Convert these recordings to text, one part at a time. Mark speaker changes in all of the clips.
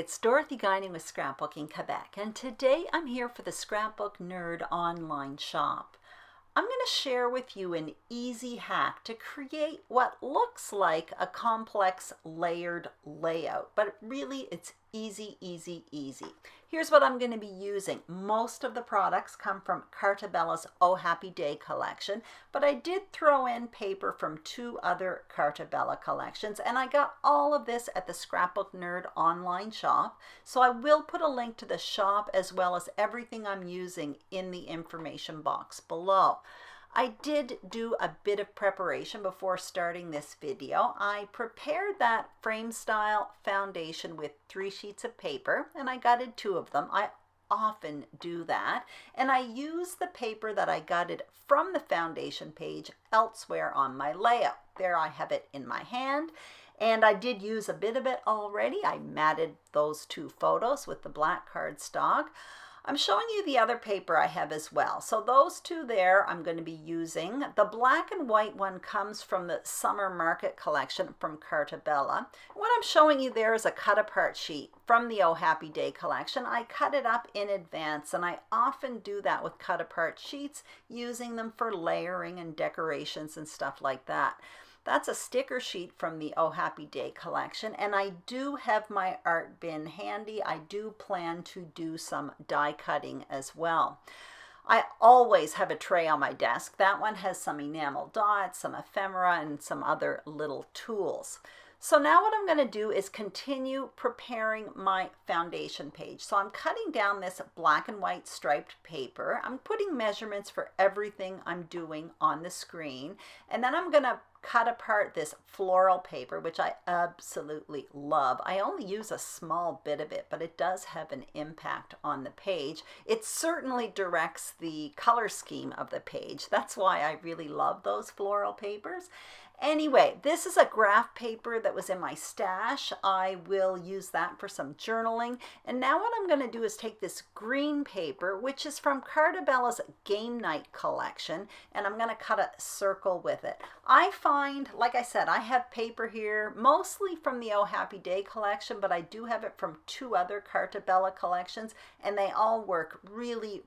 Speaker 1: it's Dorothy Guining with Scrapbooking Quebec, and today I'm here for the Scrapbook Nerd online shop. I'm going to share with you an easy hack to create what looks like a complex layered layout, but really it's easy. Here's what I'm going to be using. Most of the products come from Carta's Oh Happy Day collection, but I did throw in paper from two other Carta collections, and I got all of this at the Scrapbook Nerd online shop, so I will put a link to the shop as well as everything I'm using in the information box below. I did do a bit of preparation before starting this video. I prepared that frame style foundation with 3 sheets of paper, and I gutted 2 of them. I often do that, and I use the paper that I gutted from the foundation page elsewhere on my layout. There I have it in my hand, and I did use a bit of it already. I matted those 2 photos with the black cardstock. I'm showing you the other paper I have as well. So those 2 there I'm going to be using. The black and white one comes from the Summer Market collection from Carta. What I'm showing you there is a cut apart sheet from the Oh Happy Day collection. I cut it up in advance, and I often do that with cut apart sheets, using them for layering and decorations and stuff like that. That's a sticker sheet from the Oh Happy Day collection, and I do have my art bin handy. I do plan to do some die cutting as well. I always have a tray on my desk. That one has some enamel dots, some ephemera, and some other little tools. So now what I'm going to do is continue preparing my foundation page. So I'm cutting down this black and white striped paper. I'm putting measurements for everything I'm doing on the screen, and then I'm going to cut apart this floral paper, which I absolutely love. I only use a small bit of it, but it does have an impact on the page. It certainly directs the color scheme of the page. That's why I really love those floral papers. Anyway, this is a graph paper that was in my stash. I will use that for some journaling. And now what I'm going to do is take this green paper, which is from Carta's Game Night collection, and I'm going to cut a circle with it. I find, like I said, I have paper here, mostly from the Oh Happy Day collection, but I do have it from 2 other Carta collections, and they all work really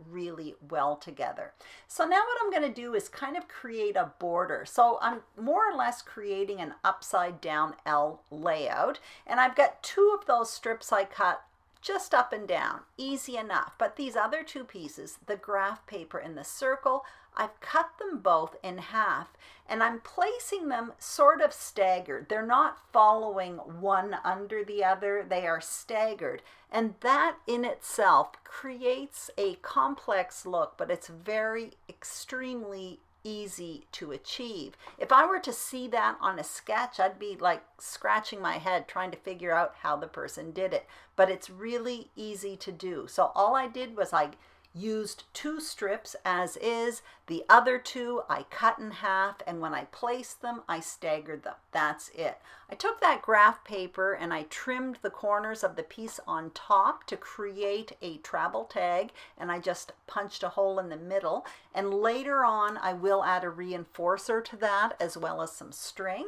Speaker 1: well together. So now what I'm going to do is kind of create a border. So I'm more or less creating an upside down L layout, and I've got 2 of those strips I cut just up and down, easy enough. But these other 2 pieces, the graph paper and the circle, I've cut them both in half, and I'm placing them sort of staggered. They're not following one under the other, they are staggered, and that in itself creates a complex look, but it's very extremely easy to achieve. If I were to see that on a sketch, I'd be like scratching my head trying to figure out how the person did it, but it's really easy to do. So all I did was I used 2 strips as is. The other 2 I cut in half, and when I placed them, I staggered them. That's it. I took that graph paper and I trimmed the corners of the piece on top to create a travel tag, and I just punched a hole in the middle. And later on, I will add a reinforcer to that as well as some string.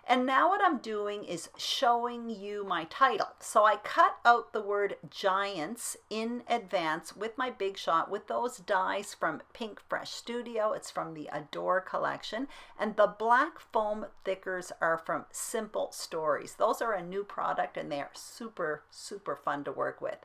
Speaker 1: And now what I'm doing is showing you my title. So I cut out the word Giants in advance with my Big Shot with those dies from Pink Fresh Studio. It's from the Adore collection. And the black foam thickers are from Simple Stories. Those are a new product, and they are super fun to work with.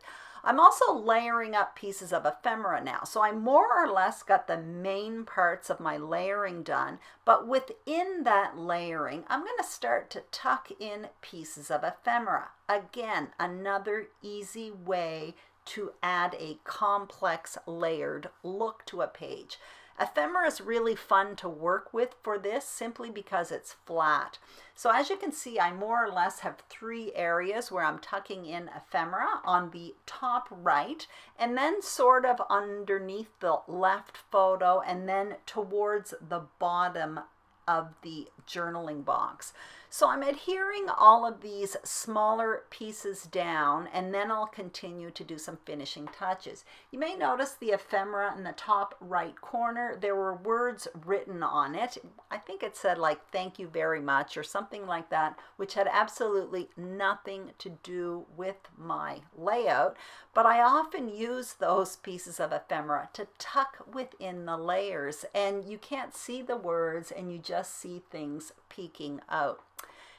Speaker 1: I'm also layering up pieces of ephemera now. So I more or less got the main parts of my layering done, but within that layering, I'm going to start to tuck in pieces of ephemera. Again, another easy way to add a complex layered look to a page. Ephemera is really fun to work with for this simply because it's flat. So as you can see, I more or less have 3 areas where I'm tucking in ephemera on the top right, and then sort of underneath the left photo, and then towards the bottom of the journaling box. So I'm adhering all of these smaller pieces down, and then I'll continue to do some finishing touches. You may notice the ephemera in the top right corner. There were words written on it. I think it said like "thank you very much" or something like that, which had absolutely nothing to do with my layout. But I often use those pieces of ephemera to tuck within the layers, and you can't see the words and you just see things peeking out.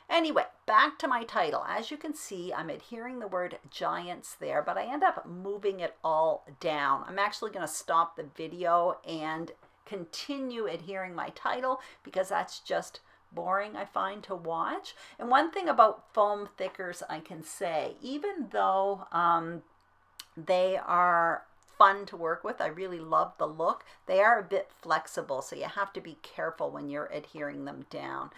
Speaker 1: Anyway, back to my title. As you can see, I'm adhering the word giants there, but I end up moving it all down. I'm actually going to stop the video and continue adhering my title because that's just boring, I find, to watch. And one thing about foam thickers I can say, even though they are fun to work with, I really love the look, they are a bit flexible, so you have to be careful when you're adhering them down.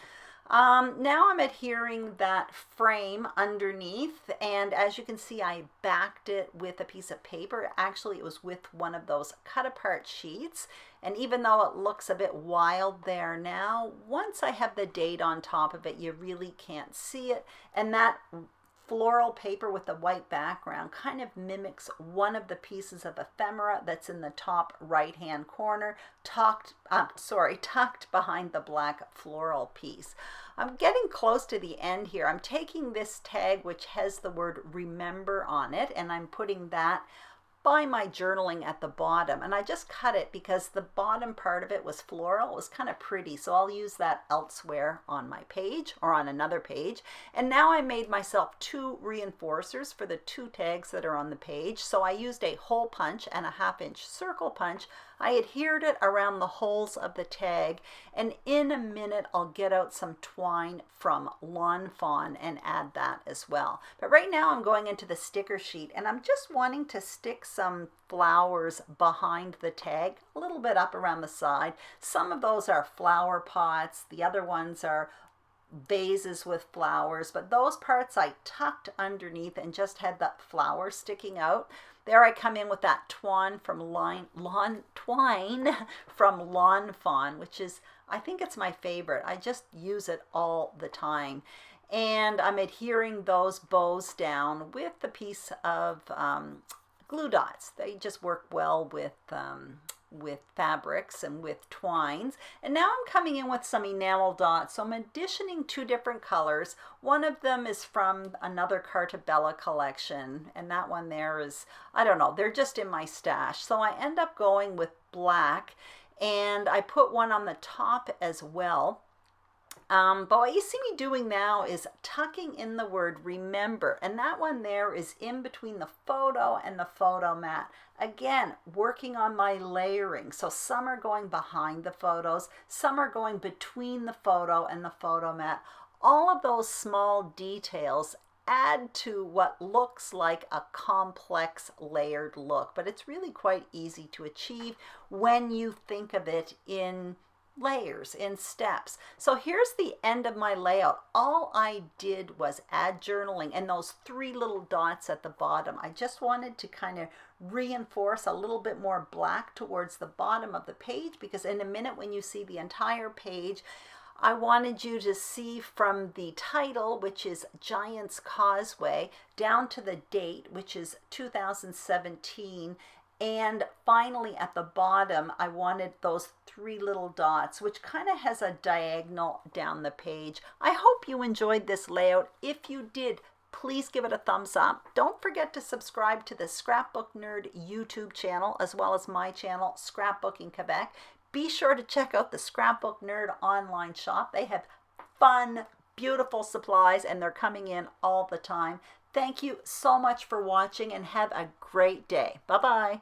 Speaker 1: Now I'm adhering that frame underneath, and as you can see, I backed it with a piece of paper. Actually, it was with one of those cut apart sheets, and even though it looks a bit wild there now, once I have the date on top of it, you really can't see it, and that floral paper with the white background kind of mimics one of the pieces of ephemera that's in the top right hand corner, tucked behind the black floral piece. I'm getting close to the end here. I'm taking this tag which has the word remember on it, and I'm putting that by my journaling at the bottom, and I just cut it because the bottom part of it was floral. It was kind of pretty, so I'll use that elsewhere on my page or on another page. And now I made myself two reinforcers for the two tags that are on the page. So I used a hole punch and a 1/2 inch circle punch. I adhered it around the holes of the tag, and in a minute I'll get out some twine from Lawn Fawn and add that as well. But right now I'm going into the sticker sheet, and I'm just wanting to stick some flowers behind the tag, a little bit up around the side. Some of those are flower pots, the other ones are vases with flowers, but those parts I tucked underneath and just had that flower sticking out. There I come in with that twine from Lawn Fawn, which is, I think it's my favorite. I just use it all the time. And I'm adhering those bows down with a piece of glue dots. They just work well with fabrics and with twines. And now I'm coming in with some enamel dots. So I'm additioning two different colors. One of them is from another Carta collection, and that one there is, I don't know, they're just in my stash. So I end up going with black, and I put one on the top as well. But what you see me doing now is tucking in the word remember, and that one there is in between the photo and the photo mat. Again, working on my layering. So some are going behind the photos, some are going between the photo and the photo mat. All of those small details add to what looks like a complex layered look, but it's really quite easy to achieve when you think of it in layers, in steps. So here's the end of my layout. All I did was add journaling and those three little dots at the bottom. I just wanted to kind of reinforce a little bit more black towards the bottom of the page, because in a minute when you see the entire page, I wanted you to see from the title, which is Giant's Causeway, down to the date, which is 2017, and finally at the bottom I wanted those three little dots, which kind of has a diagonal down the page. I hope you enjoyed this layout. If you did, please give it a thumbs up. Don't forget to subscribe to the Scrapbook Nerd YouTube channel, as well as my channel, Scrapbooking Quebec. Be sure to check out the Scrapbook Nerd online shop. They have fun, beautiful supplies, and they're coming in all the time. Thank you so much for watching, and have a great day. Bye-bye.